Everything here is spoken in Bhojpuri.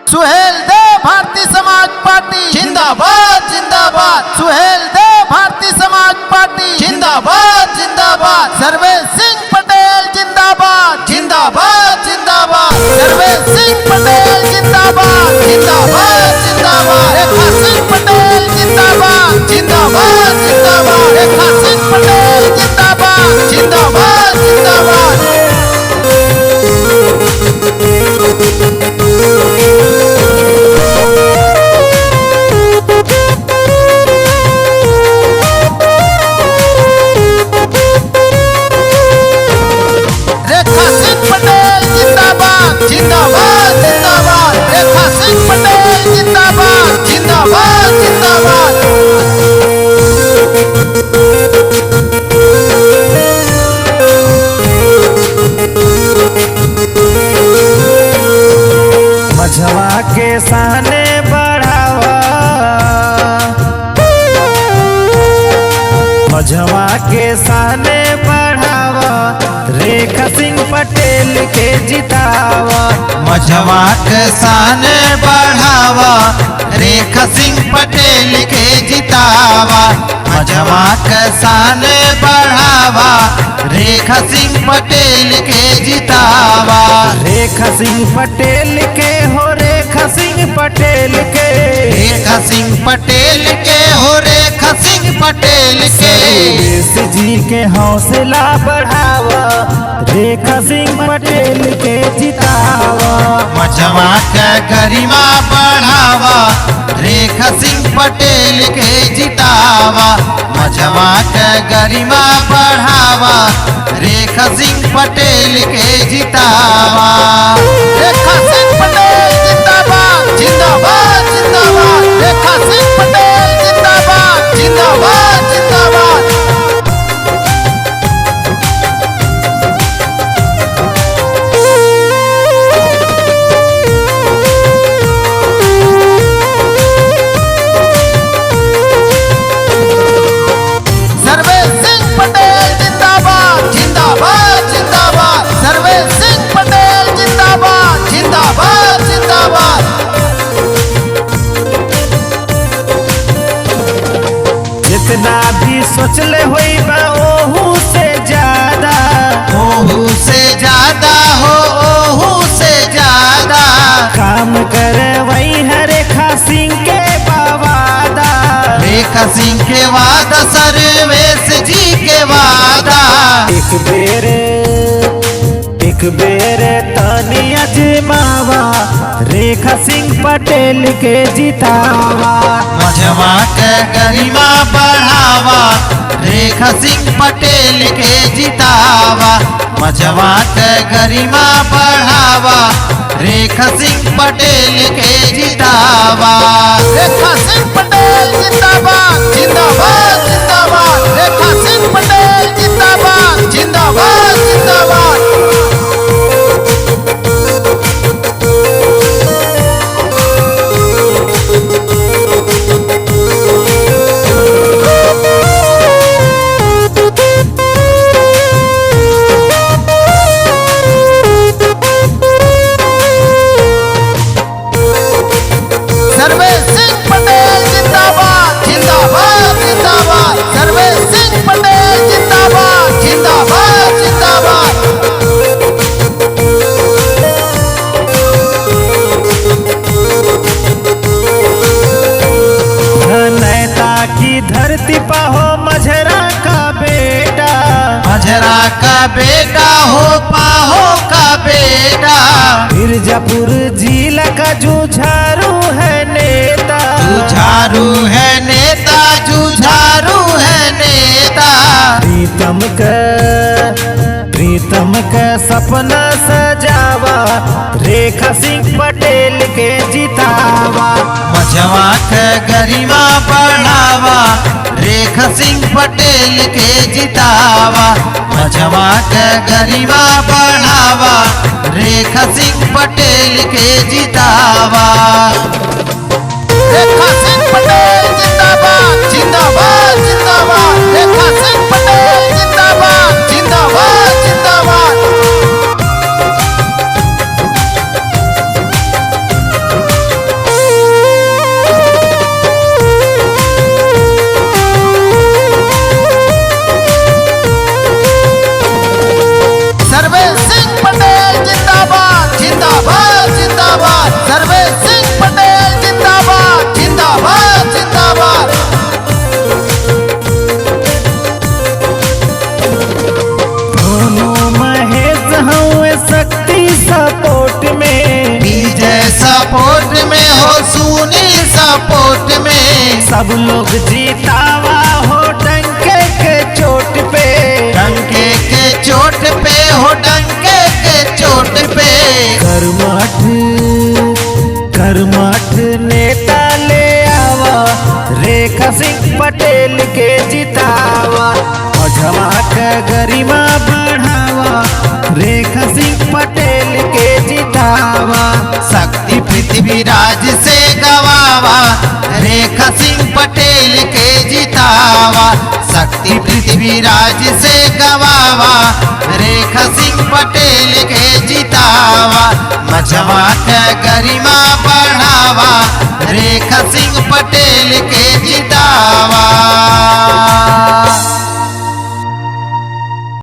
सुहेल देव भारतीय समाज पार्टी जिंदाबाद जिंदाबाद। सुहेल देव भारतीय समाज पार्टी जिंदाबाद जिंदाबाद। सर्वेश सिंह पटेल जिंदाबाद जिंदाबाद जिंदाबाद। सर्वेश सिंह पटेल जिंदाबाद जिंदाबाद जिंदाबाद। रेखा सिंह पटेल जिंदाबाद जिंदाबाद जिंदाबाद। रेखा सिंह पटेल जिंदाबाद जिंदाबाद जिंदाबाद। रेखा सिंह पटेल जिंदाबाद जिंदाबाद जिंदाबाद। रेखा सिंह पटेल जिंदाबाद जिंदाबाद जिंदाबाद। मझवा के सहने बढ़ावा, मझवा के सहने बढ़ावा, रेखा सिंह पटेल के जितावा। मझवा के शान बढ़ावा, रेखा सिंह पटेल के जितावा। मझवा के शान बढ़ावा, रेखा सिंह पटेल के जितावा। रेखा सिंह पटेल के हो, रेखा सिंह पटेल के, रेखा सिंह पटेल के हो, रेखा सिंह पटेल के। सर्वेश जी के हौसला बढ़ावा, रेखा सिंह पटेल के जितावा। मझवा के गरिमा बढ़ावा, रेखा सिंह पटेल के जितावा। मझवा के गरिमा बढ़ावा, रेखा सिंह पटेल के जितावा। रेखा सिंह पटेल जिंदाबाद जिंदाबाद जिंदाबाद। रेखा सिंह पटेल जिंदाबाद जिंदाबाद जिंदाबाद। सर्वेश सिंह पटेल जिंदाबाद जिंदाबाद जिंदाबाद। सर्वेश सिंह पटेल जिंदाबाद जिंदाबाद जिंदाबाद। जितना भी सोचले होई बा ओहू से ज्यादा, ओहू से ज्यादा हो, ओहू से ज्यादा। काम करे वही है रेखा सिंह के बावादा। रेखा सिंह के वादा, सर्वेश जी के वादा। एक बेरे तनी अजमावा, रेखा सिंह पटेल के जितावा। मझवा के गरिमा बढ़ावा, रेखा सिंह पटेल के जितावा। मझवा के गरिमा बढ़ावा, रेखा सिंह पटेल के जितावा। रेखा सिंह पटेल जिंदाबाद जिंदाबाद जिंदाबाद। रेखा सिंह पटेल जिंदाबाद जिंदाबाद जिंदाबाद। सर्वेश सिंह पटेल जिंदाबाद जिंदाबाद जिंदाबाद। सर्वेश सिंह पटेल जिंदाबाद जिंदाबाद जिंदाबाद। नेता की धरती पर हो मझरा का बेटा, मझरा का बेटा हो, पाहो का बेटा। मिर्जापुर जिला का जुझारू है नेता। जुझारू है नेता, जुझारू है नेता। प्रीतम के सपना सजावा, रेखा सिंह पटेल के जितावा। मझवा के गरिमा बढ़ावा, रेखा सिंह पटेल के जितावा। मझवा के गरिमा बढ़ावा, रेखा सिंह पटेल के जितावा। रेखा सिंह पटेल जिंदाबाद जिंदाबाद जिंदाबाद। रेखा सिंह पटेल जिंदाबाद जिंदाबाद जिंदाबाद। सपोर्ट में हो, सुनील सपोर्ट में। सब लोग जीतावा हो डंके के चोट पे, डंके के चोट पे हो, डंके के चोट पे। कर्मठ नेता ले आवा, रेखा सिंह पटेल के जितावा। मझवा के गरिमा बढ़ावा, रेखा सिंह पटेल के जितावा। शक्ति पृथ्वीराज से गवावा, रेखा सिंह पटेल के जितावा। शक्ति पृथ्वीराज से गवावा, रेखा सिंह पटेल के जितावा। मझवा के गरिमा बढ़ावा, रेखा सिंह पटेल के जितावा।